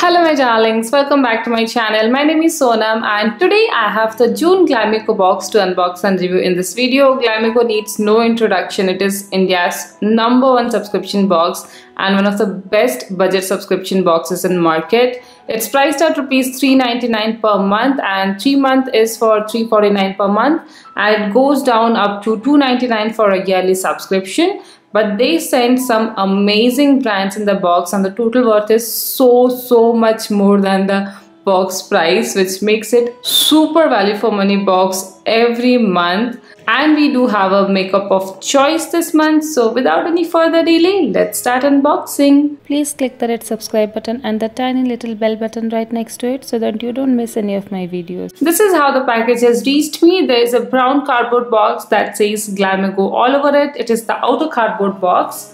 Hello my darlings, welcome back to my channel. My name is Sonam and today I have the June Glamego box to unbox and review in this video. Glamego needs no introduction. It is India's #1 subscription box and one of the best budget subscription boxes in market. It's priced at ₹399 per month and 3 month is for $349 per month, and it goes down up to $299 for a yearly subscription. But they sent some amazing brands in the box and the total worth is so much more than the box price, which makes it super value for money box every month. And we do have a makeup of choice this month, so without any further delay, let's start unboxing. Please click the red subscribe button and the tiny little bell button right next to it so that you don't miss any of my videos. This is how the package has reached me. There is a brown cardboard box that says Glamego all over it. It is the outer cardboard box.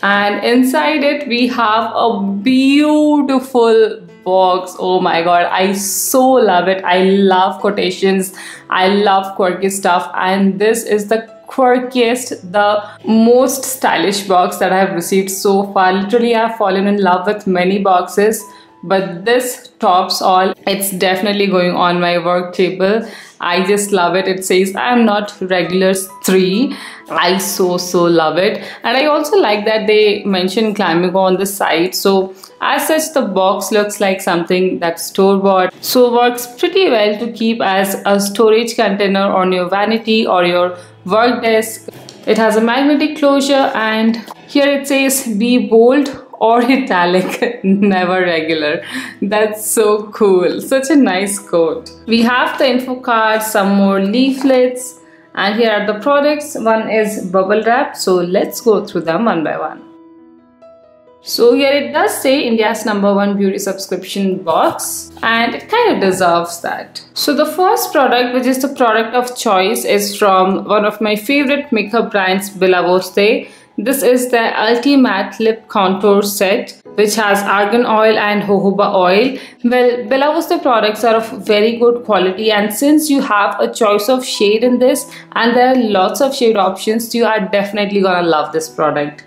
And inside it we have a beautiful box. Oh my god, I so love it. I love quotations, I love quirky stuff, and this is the quirkiest, the most stylish box that I have received so far. Literally I have fallen in love with many boxes, but this tops all. It's definitely going on my work table. I just love it. It says I am not regular 3. I so love it, and I also like that they mention Glamego on the side. So as such, the box looks like something that's store-bought, so works pretty well to keep as a storage container on your vanity or your work desk. It has a magnetic closure, and here it says be bold or italic, never regular. That's so cool. Such a nice quote. We have the info card, some more leaflets, and here are the products. One is bubble wrap, so let's go through them one by one. So here it does say India's #1 beauty subscription box, and it kind of deserves that. So the first product, which is the product of choice, is from one of my favorite makeup brands, Allottee. This is the Ultimate Lip Contour Set, which has argan oil and jojoba oil. Well, Allottee products are of very good quality, and since you have a choice of shade in this and there are lots of shade options, you are definitely gonna love this product.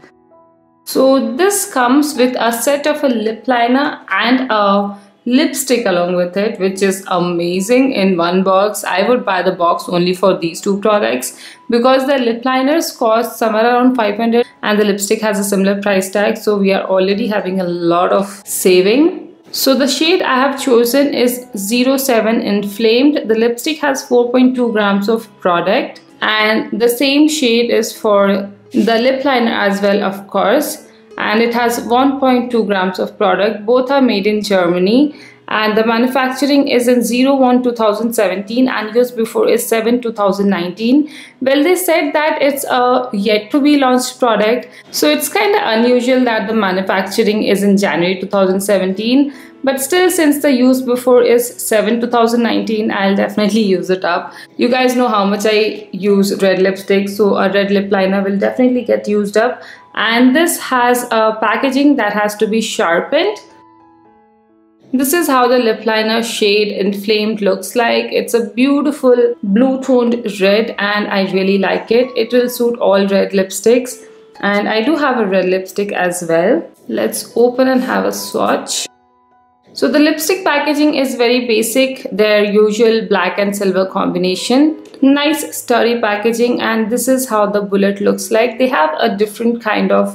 So this comes with a set of a lip liner and a lipstick along with it, which is amazing in one box. I would buy the box only for these two products because the lip liners cost somewhere around 500 and the lipstick has a similar price tag, so we are already having a lot of saving. So the shade I have chosen is 07 Inflamed. The lipstick has 4.2 grams of product, and the same shade is for the lip liner as well, of course, and it has 1.2 grams of product. Both are made in Germany, and the manufacturing is in 01/2017 and used before is 7/2019. Well, they said that it's a yet to be launched product, so it's kind of unusual that the manufacturing is in January 2017, but still, since the use before is 7/2019, I'll definitely use it up. You guys know how much I use red lipstick, so a red lip liner will definitely get used up. And this has a packaging that has to be sharpened. This is how the lip liner shade Inflamed looks like. It's a beautiful blue toned red and I really like it. It will suit all red lipsticks, and I do have a red lipstick as well. Let's open and have a swatch. So the lipstick packaging is very basic, their usual black and silver combination. Nice sturdy packaging, and this is how the bullet looks like. They have a different kind of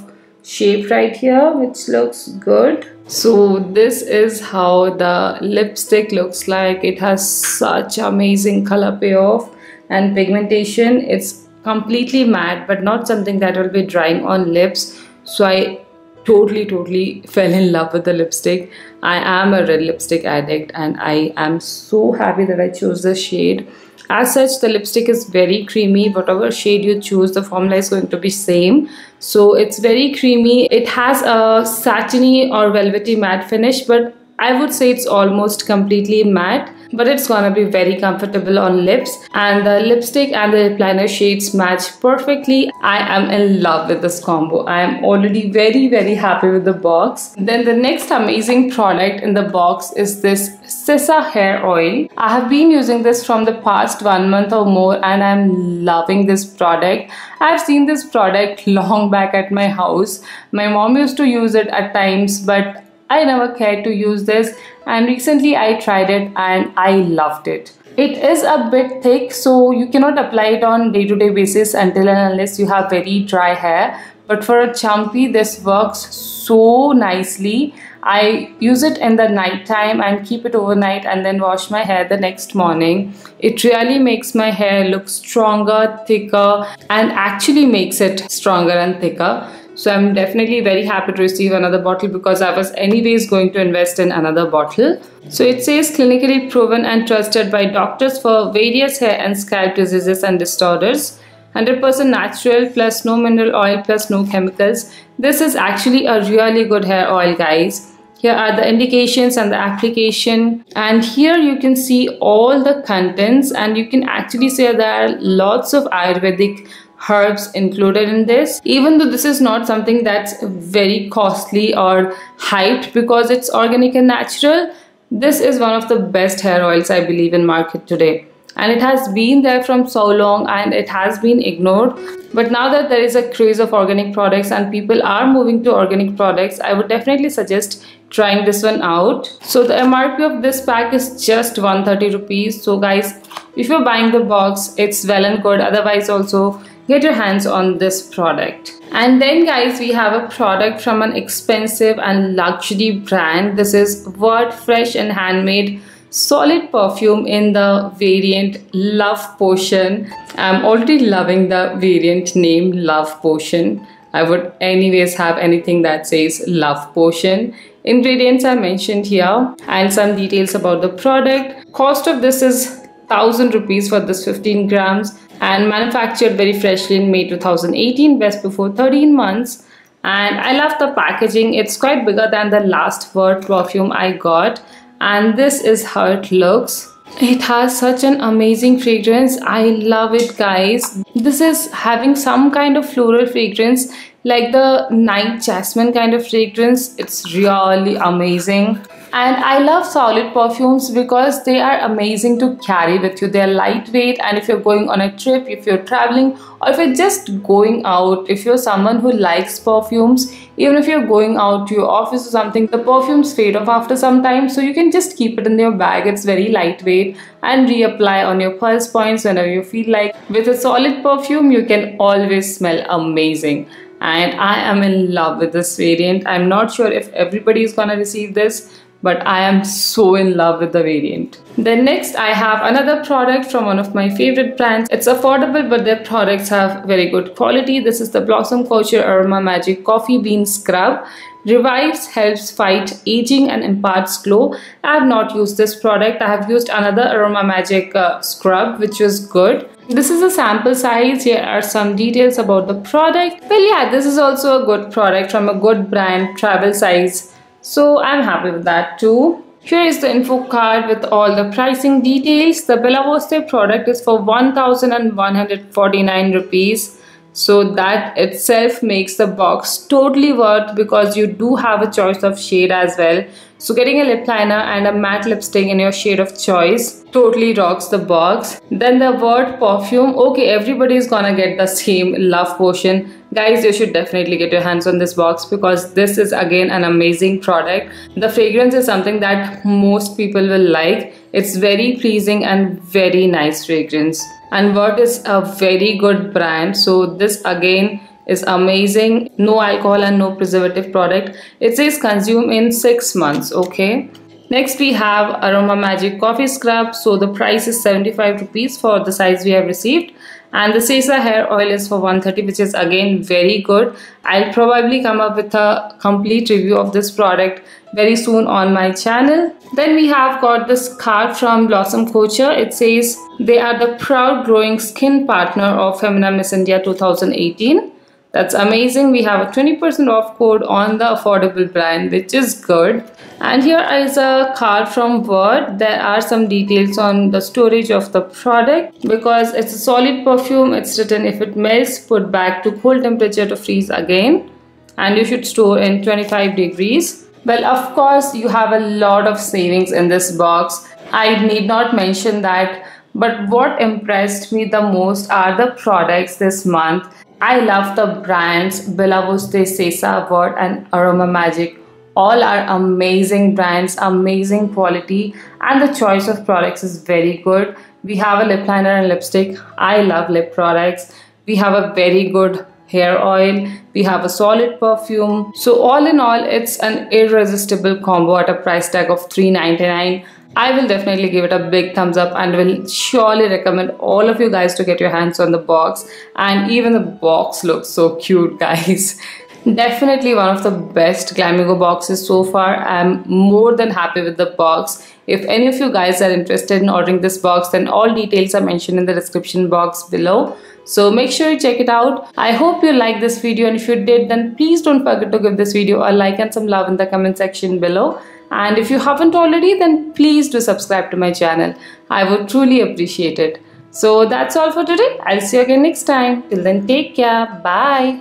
shape right here, which looks good. So this is how the lipstick looks like. It has such amazing color payoff and pigmentation. It's completely matte, but not something that will be drying on lips. So I totally fell in love with the lipstick. I am a red lipstick addict, and I am so happy that I chose this shade. As such, the lipstick is very creamy. Whatever shade you choose, the formula is going to be same. So it's very creamy. It has a satiny or velvety matte finish, but I would say it's almost completely matte, but it's gonna be very comfortable on lips, and the lipstick and the lip liner shades match perfectly. I am in love with this combo. I am already very happy with the box. Then the next amazing product in the box is this Sisa hair oil. I have been using this from the past 1 month or more, and I'm loving this product. I've seen this product long back at my house. My mom used to use it at times, but I never cared to use this, and recently I tried it and I loved it. It is a bit thick, so you cannot apply it on day-to-day basis until and unless you have very dry hair. But for a chumpy, this works so nicely. I use it in the night time and keep it overnight and then wash my hair the next morning. It really makes my hair look stronger, thicker, and actually makes it stronger and thicker. So I'm definitely very happy to receive another bottle because I was anyways going to invest in another bottle. So it says clinically proven and trusted by doctors for various hair and scalp diseases and disorders. 100% natural plus no mineral oil plus no chemicals. This is actually a really good hair oil, guys. Here are the indications and the application, and here you can see all the contents, and you can actually say there are lots of Ayurvedic herbs included in this. Even though this is not something that's very costly or hyped because it's organic and natural, this is one of the best hair oils I believe in market today. And it has been there from so long and it has been ignored. But now that there is a craze of organic products and people are moving to organic products, I would definitely suggest trying this one out. So the MRP of this pack is just 130 rupees. So guys, if you're buying the box, it's well and good. Otherwise also get your hands on this product. And then guys, we have a product from an expensive and luxury brand. This is Word Fresh and Handmade solid perfume in the variant Love Potion. I'm already loving the variant name Love Potion. I would anyways have anything that says Love Potion. Ingredients are mentioned here and some details about the product. Cost of this is 1000 rupees for this 15 grams and manufactured very freshly in May 2018, best before 13 months. And I love the packaging. It's quite bigger than the last Word perfume I got. And this is how it looks. It has such an amazing fragrance. I love it, guys. This is having some kind of floral fragrance, like the night jasmine kind of fragrance. It's really amazing. And I love solid perfumes because they are amazing to carry with you. They're lightweight, and if you're going on a trip, if you're traveling, or if you're just going out, if you're someone who likes perfumes, even if you're going out to your office or something, the perfumes fade off after some time, so you can just keep it in your bag. It's very lightweight and reapply on your pulse points whenever you feel like. With a solid perfume, you can always smell amazing. And I am in love with this variant. I'm not sure if everybody is gonna receive this, but I am so in love with the variant. Then next I have another product from one of my favorite brands. It's affordable, but their products have very good quality. This is the Blossom Culture Aroma Magic Coffee Bean Scrub. Revives, helps fight aging and imparts glow. I have not used this product. I have used another Aroma Magic scrub, which was good. This is a sample size. Here are some details about the product. Well, yeah, this is also a good product from a good brand, travel size. So I'm happy with that too. Here is the info card with all the pricing details. The Bella Voste product is for 1149 rupees. So that itself makes the box totally worth, because you do have a choice of shade as well. So getting a lip liner and a matte lipstick in your shade of choice totally rocks the box. Then the Word perfume. Okay, everybody is gonna get the same Love Potion. Guys, you should definitely get your hands on this box because this is again an amazing product. The fragrance is something that most people will like. It's very pleasing and very nice fragrance. And Word is a very good brand. So this again is amazing. No alcohol and no preservative product. It says consume in 6 months. Okay. Next we have Aroma Magic Coffee Scrub. So the price is 75 rupees for the size we have received. And the Sesa hair oil is for 130, which is again very good. I'll probably come up with a complete review of this product very soon on my channel. Then we have got this card from Blossom Culture. It says they are the proud growing skin partner of Femina Miss India 2018. That's amazing. We have a 20% off code on the affordable brand, which is good. And here is a card from Word. There are some details on the storage of the product. Because it's a solid perfume, it's written if it melts, put back to cold temperature to freeze again. And you should store in 25 degrees. Well, of course, you have a lot of savings in this box. I need not mention that. But what impressed me the most are the products this month. I love the brands Bella Voste, Sesa, Word and Aroma Magic. All are amazing brands, amazing quality, and the choice of products is very good. We have a lip liner and lipstick. I love lip products. We have a very good hair oil. We have a solid perfume. So all in all, it's an irresistible combo at a price tag of $3.99. I will definitely give it a big thumbs up and will surely recommend all of you guys to get your hands on the box. And even the box looks so cute, guys. Definitely one of the best Glamego boxes so far. I'm more than happy with the box. If any of you guys are interested in ordering this box, then all details are mentioned in the description box below. So make sure you check it out. I hope you liked this video, and if you did, then please don't forget to give this video a like and some love in the comment section below. And if you haven't already, then please do subscribe to my channel. I would truly appreciate it. So that's all for today. I'll see you again next time. Till then, take care. Bye.